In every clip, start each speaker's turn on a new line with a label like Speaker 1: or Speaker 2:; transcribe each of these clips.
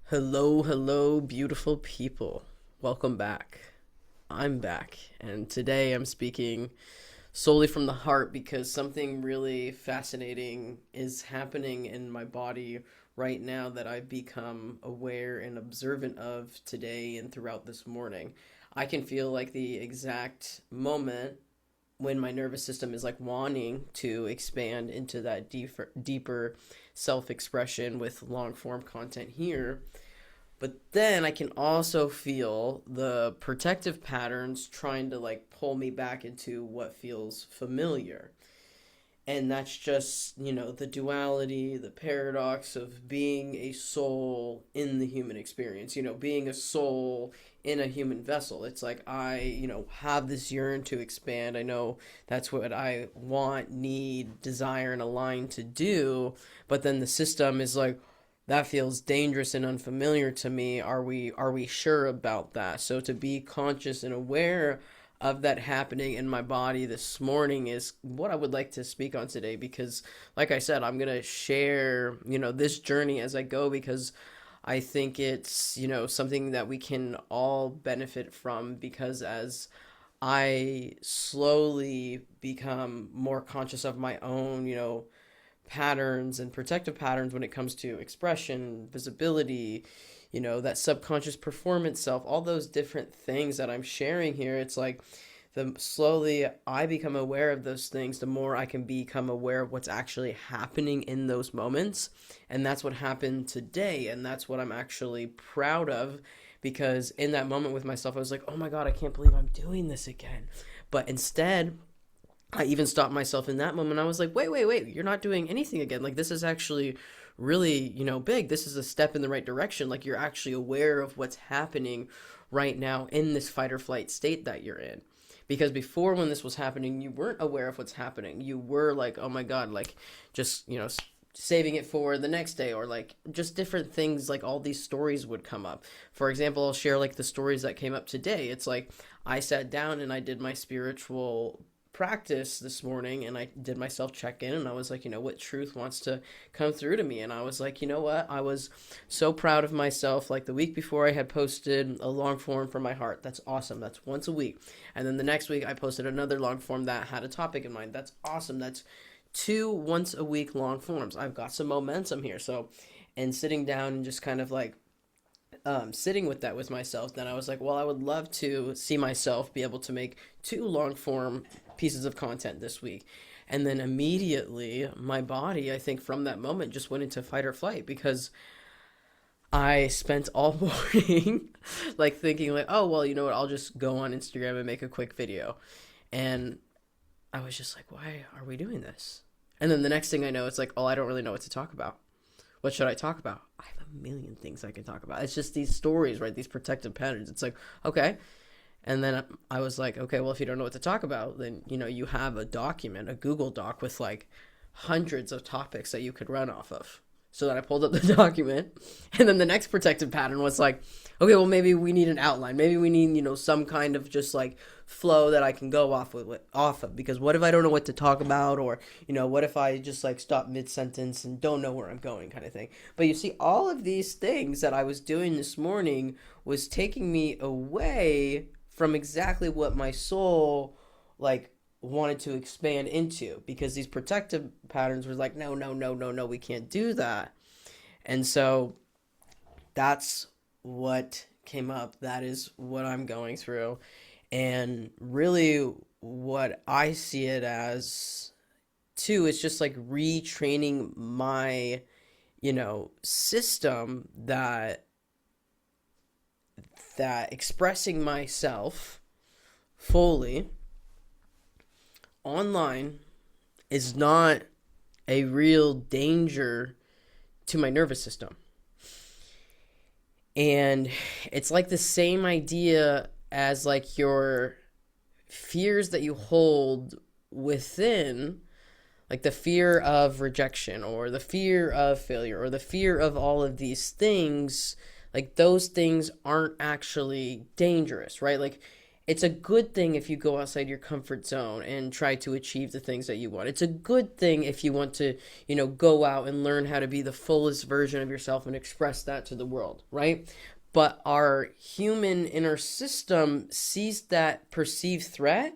Speaker 1: Hello, hello, beautiful people. Welcome back. I'm back, and today I'm speaking solely from the heart because something really fascinating is happening in my body right now that I've become aware and observant of today and throughout this morning. I can feel like the exact moment when my nervous system is like wanting to expand into that deeper self-expression with long form content here, but then I can also feel the protective patterns trying to like pull me back into what feels familiar. And that's just, the duality, the paradox of being a soul in the human experience, being a soul in a human vessel. It's like have this yearn to expand. I know that's what I want, need, desire, and align to do. But then the system is like, that feels dangerous and unfamiliar to me. Are we sure about that? So to be conscious and aware of that happening in my body this morning is what I would like to speak on today, because like I said, I'm going to share, this journey as I go, because I think it's, something that we can all benefit from, because as I slowly become more conscious of my own, patterns and protective patterns when it comes to expression, visibility, that subconscious performance self, all those different things that I'm sharing here. It's like the slowly I become aware of those things, the more I can become aware of what's actually happening in those moments. And that's what happened today. And that's what I'm actually proud of, because in that moment with myself, I was like, oh my God, I can't believe I'm doing this again. But instead, I even stopped myself in that moment. I was like, wait, you're not doing anything again. Like, this is actually really, big. This is a step in the right direction. Like, you're actually aware of what's happening right now in this fight or flight state that you're in. Because before, when this was happening, you weren't aware of what's happening. You were like, oh my God, like, just, saving it for the next day, or like just different things. Like, all these stories would come up. For example, I'll share like the stories that came up today. It's like I sat down and I did my spiritual practice this morning, and I did my self check in, and I was like, what truth wants to come through to me? And I was like, what? I was so proud of myself. Like, the week before, I had posted a long form from my heart. That's awesome. That's once a week. And then the next week I posted another long form that had a topic in mind. That's awesome. That's two once a week long forms. I've got some momentum here. So, and sitting down and just kind of like sitting with that with myself, then I was like, well, I would love to see myself be able to make two long form pieces of content this week. And then immediately my body, I think from that moment, just went into fight or flight, because I spent all morning like thinking like, oh, well, you know what? I'll just go on Instagram and make a quick video. And I was just like, why are we doing this? And then the next thing I know, it's like, oh, I don't really know what to talk about. What should I talk about? I have a million things I can talk about. It's just these stories, right? These protective patterns. It's like, okay. And then I was like, okay, well, if you don't know what to talk about, then, you have a document, a Google Doc with like hundreds of topics that you could run off of. So then I pulled up the document, and then the next protective pattern was like, okay, well, maybe we need an outline. Maybe we need, some kind of just like flow that I can go off of. Because what if I don't know what to talk about? Or, what if I just like stop mid-sentence and don't know where I'm going, kind of thing. But you see, all of these things that I was doing this morning was taking me away from exactly what my soul like wanted to expand into, because these protective patterns were like, no, we can't do that. And so that's what came up. That is what I'm going through. And really what I see it as too is just like retraining my, system, that expressing myself fully online is not a real danger to my nervous system. And it's like the same idea as like your fears that you hold within, like the fear of rejection or the fear of failure or the fear of all of these things. Like, those things aren't actually dangerous, right? Like, It's a good thing if you go outside your comfort zone and try to achieve the things that you want. It's a good thing if you want to, go out and learn how to be the fullest version of yourself and express that to the world, right? But our human inner system sees that perceived threat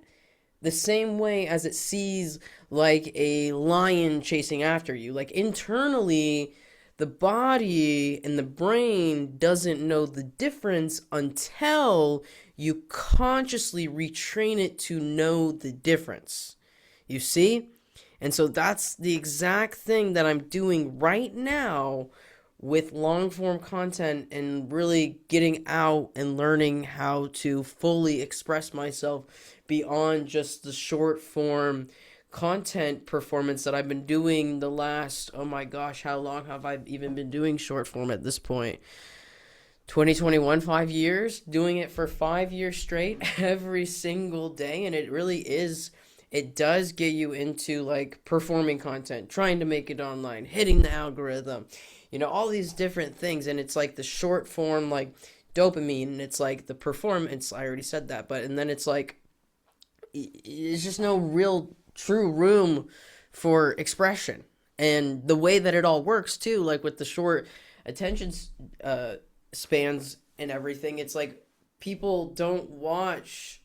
Speaker 1: the same way as it sees like a lion chasing after you. Like internally, the body and the brain doesn't know the difference until you consciously retrain it to know the difference. You see? And so that's the exact thing that I'm doing right now with long form content and really getting out and learning how to fully express myself beyond just the short form content performance that I've been doing the last, oh my gosh, how long have I even been doing short form at this point? 2021, 5 years, doing it for 5 years straight every single day. And it really is, it does get you into like performing content, trying to make it online, hitting the algorithm, all these different things. And it's like the short form, like dopamine, and it's like the performance. I already said that, and then it's like, it's just no real true room for expression. And the way that it all works too, like with the short attention spans and everything, it's like people don't watch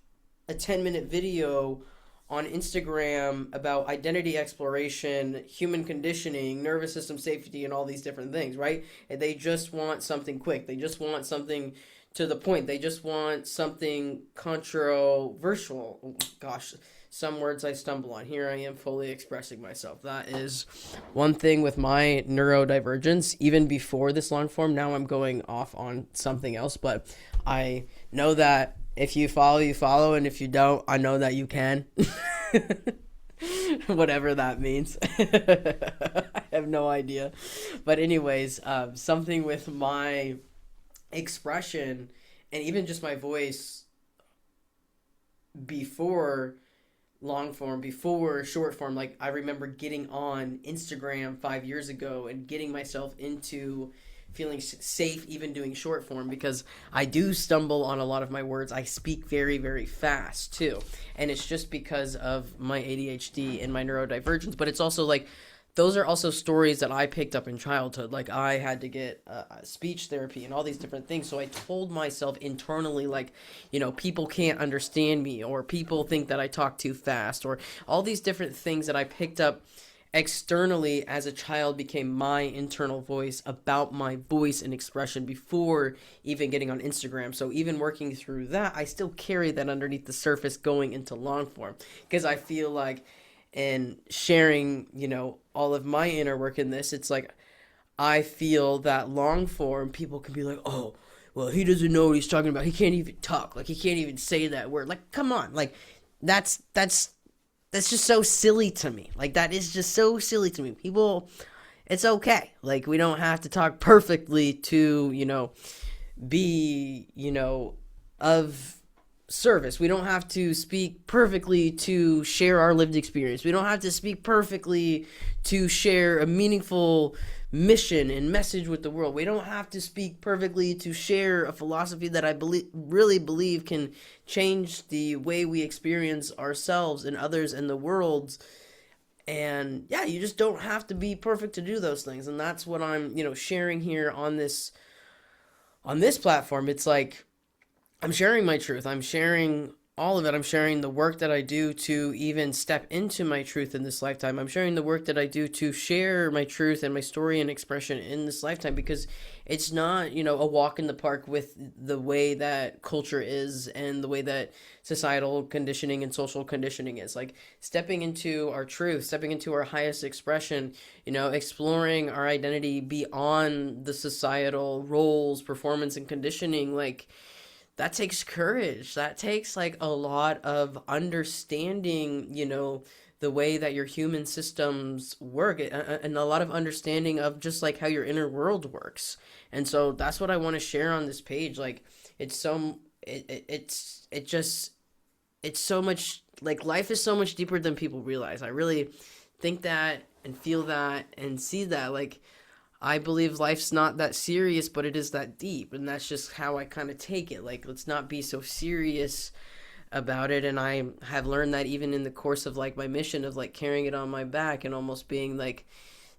Speaker 1: a 10-minute video on Instagram about identity exploration, human conditioning, nervous system safety, and all these different things, right? And they just want something quick. They just want something to the point. They just want something controversial. Oh, gosh, some words I stumble on. Here I am fully expressing myself. That is one thing with my neurodivergence. Even before this long form, now I'm going off on something else, but I know that if you follow, you follow, and if you don't, I know that you can. Whatever that means. I have no idea. But anyways, something with my expression and even just my voice before long form, before short form, like I remember getting on Instagram 5 years ago and getting myself into feeling safe even doing short form, because I do stumble on a lot of my words. I speak very, very fast too. And it's just because of my ADHD and my neurodivergence. But it's also like, those are also stories that I picked up in childhood. Like I had to get speech therapy and all these different things. So I told myself internally, like, people can't understand me, or people think that I talk too fast, or all these different things that I picked up externally as a child became my internal voice about my voice and expression before even getting on Instagram. So even working through that, I still carry that underneath the surface going into long form, because I feel like in sharing, all of my inner work in this, it's like I feel that long form people can be like, oh, well, he doesn't know what he's talking about. He can't even talk. Like he can't even say that word. Like, come on. Like that's just so silly to me. Like, that is just so silly to me. People, it's okay. Like, we don't have to talk perfectly to, be, of service. We don't have to speak perfectly to share our lived experience. We don't have to speak perfectly to share a meaningful mission and message with the world. We don't have to speak perfectly to share a philosophy that I really believe can change the way we experience ourselves and others and the world. And yeah, you just don't have to be perfect to do those things. And that's what I'm, sharing here on this platform. It's like, I'm sharing my truth. I'm sharing all of it. I'm sharing the work that I do to even step into my truth in this lifetime. I'm sharing the work that I do to share my truth and my story and expression in this lifetime, because it's not, a walk in the park with the way that culture is and the way that societal conditioning and social conditioning is. Like stepping into our truth, stepping into our highest expression, exploring our identity beyond the societal roles, performance, and conditioning. Like, that takes courage. That takes like a lot of understanding, the way that your human systems work, and a lot of understanding of just like how your inner world works. And so that's what I want to share on this page. Like it's so much, like life is so much deeper than people realize. I really think that and feel that and see that. Like, I believe life's not that serious, but it is that deep. And that's just how I kind of take it. Like, let's not be so serious about it, and I have learned that even in the course of like my mission of like carrying it on my back and almost being like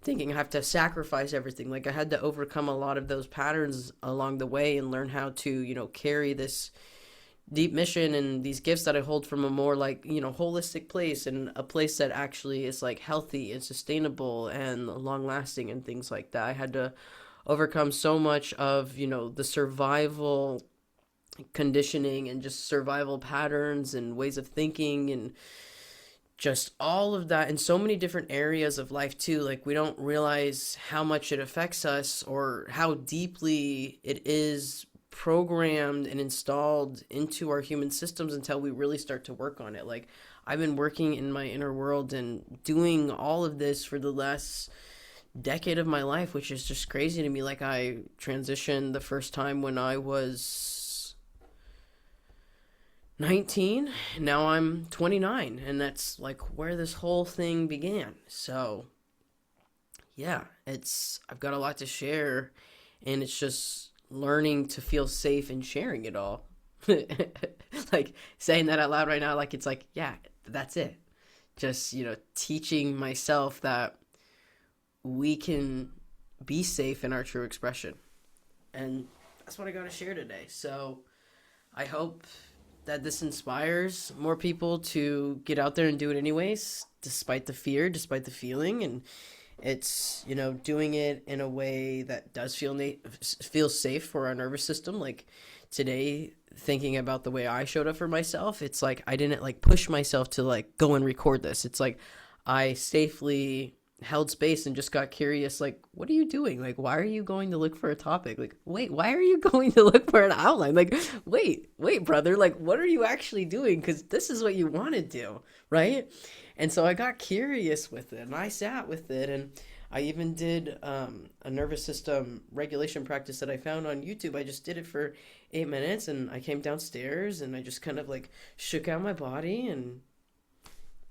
Speaker 1: thinking I have to sacrifice everything. Like I had to overcome a lot of those patterns along the way and learn how to, carry this deep mission and these gifts that I hold from a more like, holistic place, and a place that actually is like healthy and sustainable and long lasting and things like that. I had to overcome so much of, the survival conditioning and just survival patterns and ways of thinking and just all of that in so many different areas of life too. Like we don't realize how much it affects us or how deeply it is programmed and installed into our human systems until we really start to work on it. Like I've been working in my inner world and doing all of this for the last decade of my life, which is just crazy to me. Like I transitioned the first time when I was 19. Now I'm 29, and that's like where this whole thing began. So yeah, I've got a lot to share, and it's just learning to feel safe in sharing it all. Like saying that out loud right now, like it's like, yeah, that's it. Just, teaching myself that we can be safe in our true expression. And that's what I got to share today. So I hope that this inspires more people to get out there and do it anyways, despite the fear, despite the feeling. And it's, doing it in a way that does feel safe for our nervous system. Like today, thinking about the way I showed up for myself, it's like I didn't like push myself to like go and record this. It's like I safely held space and just got curious, like, what are you doing? Like, why are you going to look for a topic? Like, wait, why are you going to look for an outline? Like, wait, brother, like, what are you actually doing? Because this is what you want to do, right? And so I got curious with it, and I sat with it, and I even did a nervous system regulation practice that I found on YouTube. I just did it for 8 minutes, and I came downstairs, and I just kind of like shook out my body and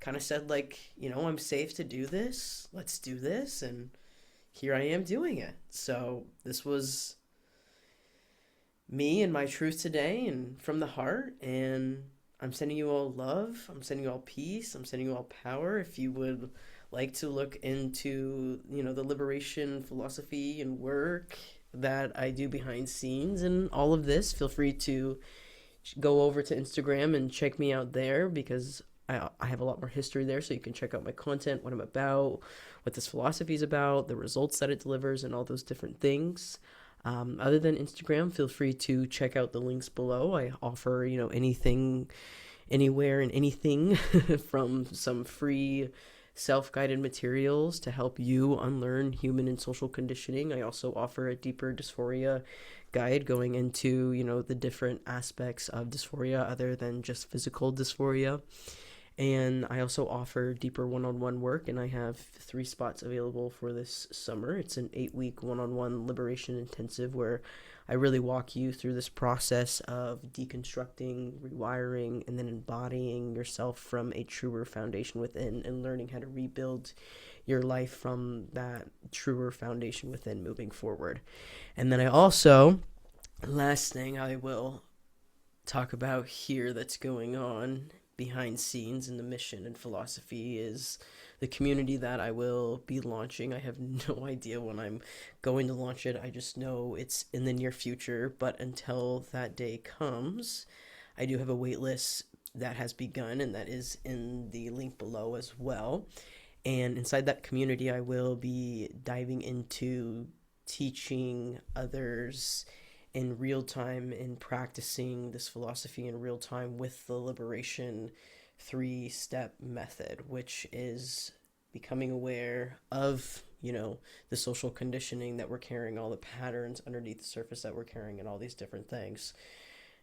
Speaker 1: kind of said like, I'm safe to do this. Let's do this. And here I am doing it. So this was me and my truth today and from the heart. And I'm sending you all love. I'm sending you all peace. I'm sending you all power. If you would like to look into, the liberation philosophy and work that I do behind scenes and all of this, feel free to go over to Instagram and check me out there, because I have a lot more history there, so you can check out my content, what I'm about, what this philosophy is about, the results that it delivers, and all those different things. Other than Instagram, feel free to check out the links below. I offer, anything, anywhere, and anything from some free self-guided materials to help you unlearn human and social conditioning. I also offer a deeper dysphoria guide going into, the different aspects of dysphoria other than just physical dysphoria. And I also offer deeper one-on-one work, and I have 3 spots available for this summer. It's an 8-week one-on-one liberation intensive where I really walk you through this process of deconstructing, rewiring, and then embodying yourself from a truer foundation within, and learning how to rebuild your life from that truer foundation within moving forward. And then I also, last thing I will talk about here that's going on behind scenes in the mission and philosophy is the community that I will be launching. I have no idea when I'm going to launch it. I just know it's in the near future, but until that day comes, I do have a waitlist that has begun, and that is in the link below as well. And inside that community, I will be diving into teaching others in real time and practicing this philosophy in real time with the liberation 3-step method, which is becoming aware of, the social conditioning that we're carrying, all the patterns underneath the surface that we're carrying, and all these different things.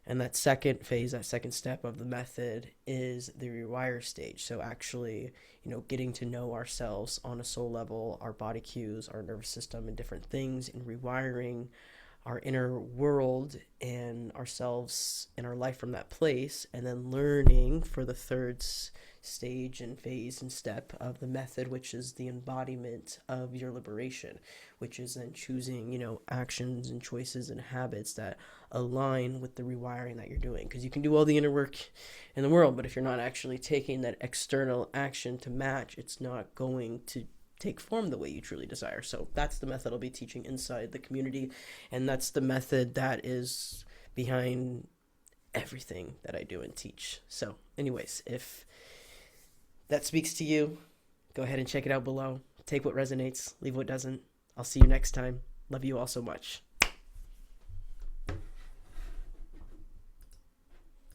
Speaker 1: And that second phase, that second step of the method is the rewire stage. So actually, getting to know ourselves on a soul level, our body cues, our nervous system, and different things, and rewiring our inner world and ourselves and our life from that place, and then learning for the third stage and phase and step of the method, which is the embodiment of your liberation, which is then choosing, actions and choices and habits that align with the rewiring that you're doing. Because you can do all the inner work in the world, but if you're not actually taking that external action to match, it's not going to take form the way you truly desire. So that's the method I'll be teaching inside the community, and that's the method that is behind everything that I do and teach. So anyways, if that speaks to you, go ahead and check it out below. Take what resonates, leave what doesn't. I'll see you next time. Love you all so much.